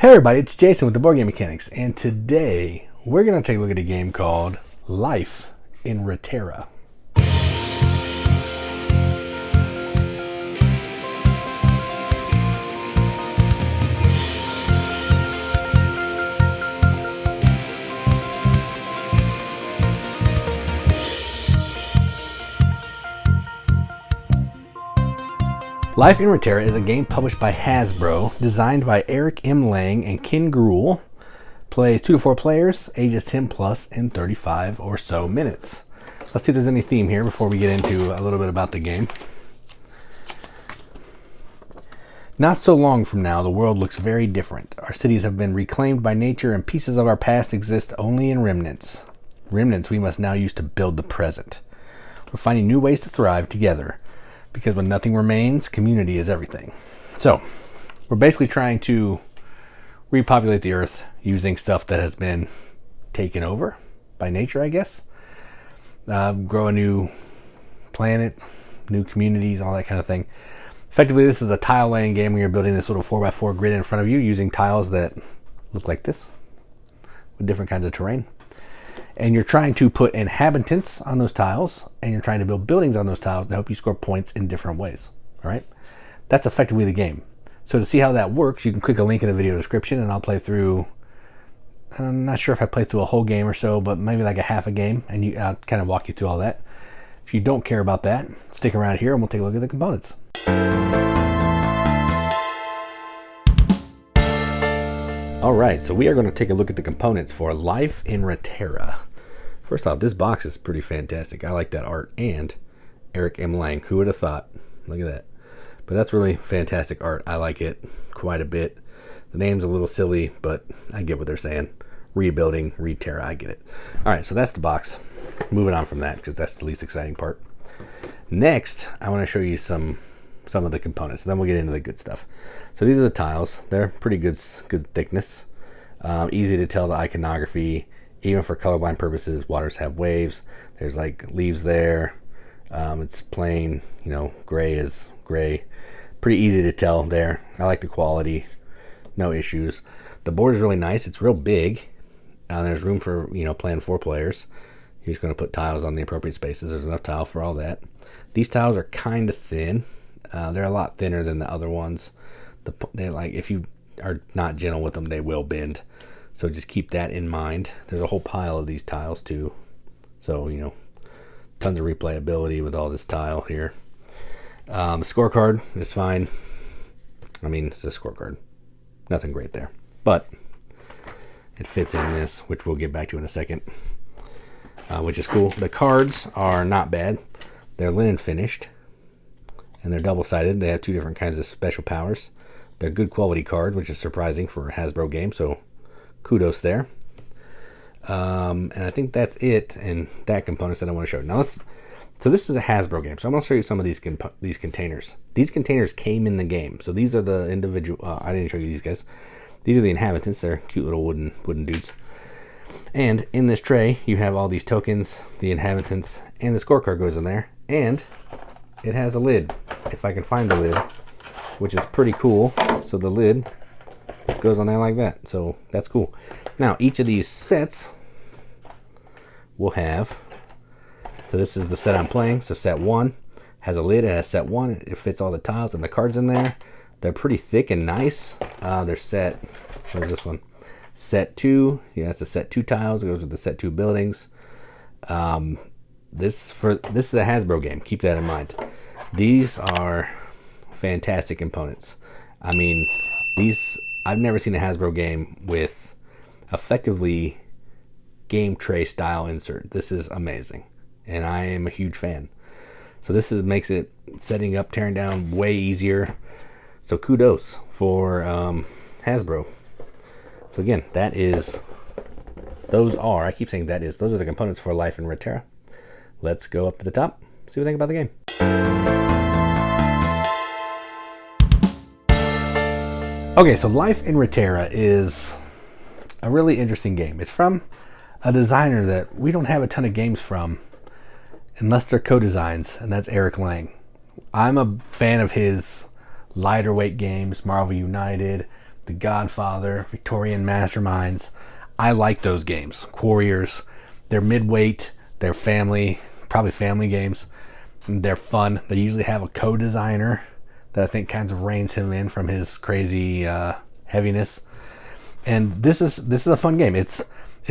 Hey everybody, it's Jason with the Board Game Mechanics, and today we're going to take a look at a game called Life in Reterra. Life in Reterra is a game published by Hasbro, designed by Eric M. Lang and Ken Gruhl. Plays 2 to 4 players, ages 10 plus, and 35 or so minutes. Let's see if there's any theme here before we get into a little bit about the game. Not so long from now, the world looks very different. Our cities have been reclaimed by nature, and pieces of our past exist only in remnants. Remnants we must now use to build the present. We're finding new ways to thrive together, because when nothing remains, community is everything. So, we're basically trying to repopulate the earth using stuff that has been taken over by nature, I guess. Grow a new planet, new communities, all that kind of thing. Effectively, this is a tile laying game where you're building this little 4x4 grid in front of you using tiles that look like this with different kinds of terrain. And you're trying to put inhabitants on those tiles, and you're trying to build buildings on those tiles to help you score points in different ways. All right, that's effectively the game. So to see how that works, you can click a link in the video description, and I'll play through. I'm not sure if I played through a whole game or so, but maybe like a half a game, and I'll kind of walk you through all that. If you don't care about that, stick around here, and we'll take a look at the components. All right, so we are going to take a look at the components for Life in Reterra. First off, this box is pretty fantastic. I like that art, and Eric M. Lang. Who would have thought? Look at that. But that's really fantastic art. I like it quite a bit. The name's a little silly, but I get what they're saying. Rebuilding, Reterra, I get it. All right, so that's the box. Moving on from that, because that's the least exciting part. Next, I want to show you some of the components. Then we'll get into the good stuff. So these are the tiles. They're pretty good thickness. Easy to tell the iconography. Even for colorblind purposes, waters have waves. There's like leaves there. It's plain, gray is gray. Pretty easy to tell there. I like the quality. No issues. The board is really nice. It's real big. There's room for, playing 4 players. You're just going to put tiles on the appropriate spaces. There's enough tile for all that. These tiles are kind of thin. They're a lot thinner than the other ones. If you are not gentle with them, they will bend. So just keep that in mind. There's a whole pile of these tiles too. So, tons of replayability with all this tile here. Scorecard is fine. I mean, it's a scorecard. Nothing great there. But it fits in this, which we'll get back to in a second. Which is cool. The cards are not bad. They're linen finished. And they're double-sided. They have 2 different kinds of special powers. They're good quality cards, which is surprising for a Hasbro game. So kudos there. And I think that's it in that components that I want to show. Now so this is a Hasbro game. So I'm going to show you some of these containers. These containers came in the game. So these are the individual. I didn't show you these guys. These are the inhabitants. They're cute little wooden dudes. And in this tray, you have all these tokens, the inhabitants, and the scorecard goes in there. And it has a lid, if I can find the lid, which is pretty cool. So the lid goes on there like that. So that's cool. Now, each of these sets will have, so this is the set I'm playing. So set 1 has a lid. It has set 1. It fits all the tiles and the cards in there. They're pretty thick and nice. They're set, what is this one? Set 2. Yeah, it's a set 2 tiles. It goes with the set 2 buildings. This is a Hasbro game. Keep that in mind. These are fantastic components. I mean, I've never seen a Hasbro game with effectively game tray style insert. This is amazing, and I am a huge fan. So this makes it setting up, tearing down way easier. So kudos for Hasbro. So again, those are the components for Life in Reterra. Let's go up to the top, see what we think about the game. Okay, so Life in Reterra is a really interesting game. It's from a designer that we don't have a ton of games from unless they're co-designs, and that's Eric Lang. I'm a fan of his lighter weight games, Marvel United, The Godfather, Victorian Masterminds. I like those games. Quarriors, they're mid-weight, they're family, probably family games. They're fun. They usually have a co-designer that I think kind of reins him in from his crazy heaviness. And this is a fun game. It's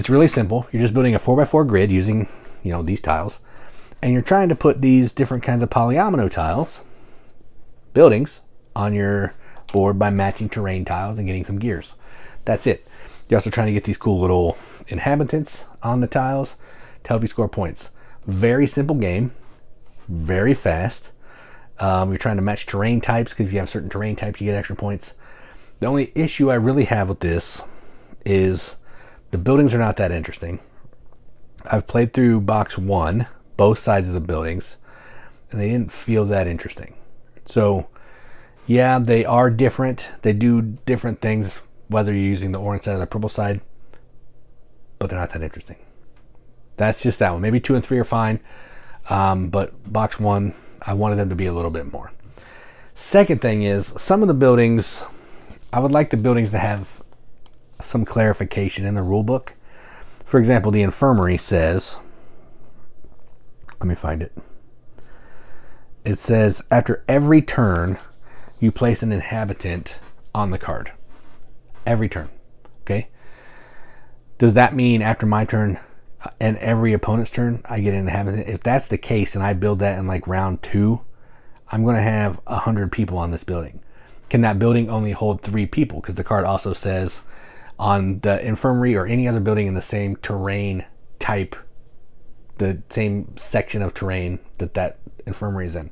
really simple. You're just building a 4x4 grid using, these tiles. And you're trying to put these different kinds of polyomino tiles, buildings, on your board by matching terrain tiles and getting some gears. That's it. You're also trying to get these cool little inhabitants on the tiles to help you score points. Very simple game. Very fast. You're trying to match terrain types, because if you have certain terrain types, you get extra points. The only issue I really have with this is the buildings are not that interesting. I've played through box 1, both sides of the buildings, and they didn't feel that interesting. So, yeah, they are different. They do different things, whether you're using the orange side or the purple side, but they're not that interesting. That's just that one. Maybe 2 and 3 are fine, but box 1, I wanted them to be a little bit more. Second thing is, some of the buildings, I would like the buildings to have some clarification in the rule book. For example, the infirmary says, let me find it. It says, after every turn, you place an inhabitant on the card. Every turn. Okay? Does that mean after my turn and every opponent's turn, I get an inhabitant? If that's the case and I build that in like round 2, I'm going to have 100 people on this building. Can that building only hold 3 people? Because the card also says on the infirmary or any other building in the same terrain type, the same section of terrain that infirmary is in.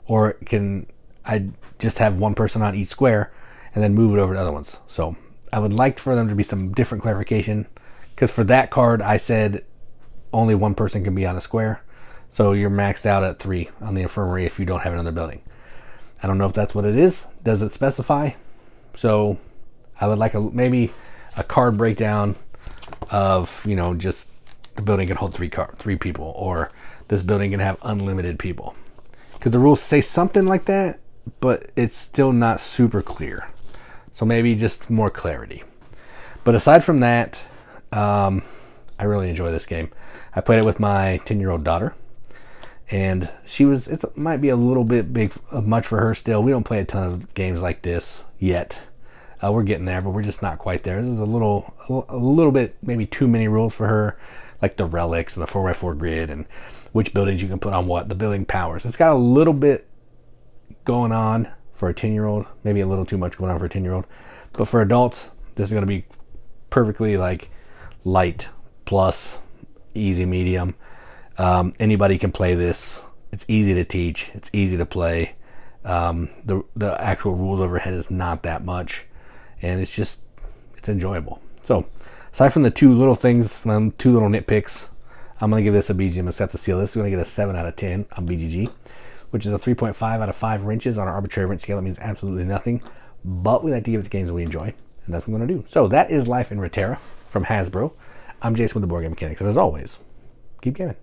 Or can I just have one person on each square and then move it over to other ones? So I would like for them to be some different clarification, because for that card I said only one person can be on a square. So you're maxed out at 3 on the infirmary if you don't have another building. I don't know if that's what it is. Does it specify? So I would like maybe a card breakdown of, just the building can hold 3 people, or this building can have unlimited people. Because the rules say something like that, but it's still not super clear. So maybe just more clarity. But aside from that, I really enjoy this game. I played it with my 10-year-old daughter, and it might be a little bit much for her still. We don't play a ton of games like this yet. We're getting there, but we're just not quite there. This is a little bit, maybe too many rules for her, like the relics and the 4x4 grid and which buildings you can put on what, the building powers. It's got a little bit going on for a 10-year-old, maybe a little too much going on for a 10-year-old. But for adults, this is going to be perfectly like light plus easy medium. Anybody can play this. It's easy to teach. It's easy to play. The actual rules overhead is not that much, and it's enjoyable. So aside from the 2 little things, 2 little nitpicks, I'm going to give this a BGM Accept the Seal. This is going to get a 7 out of 10 on BGG, which is a 3.5 out of 5 wrenches on our arbitrary wrench scale. It means absolutely nothing, but we like to give it the games that we enjoy, and that's what I'm going to do. So that is Life in Reterra from Hasbro. I'm Jason with the Boardgame Mechanics, and as always, keep gaming.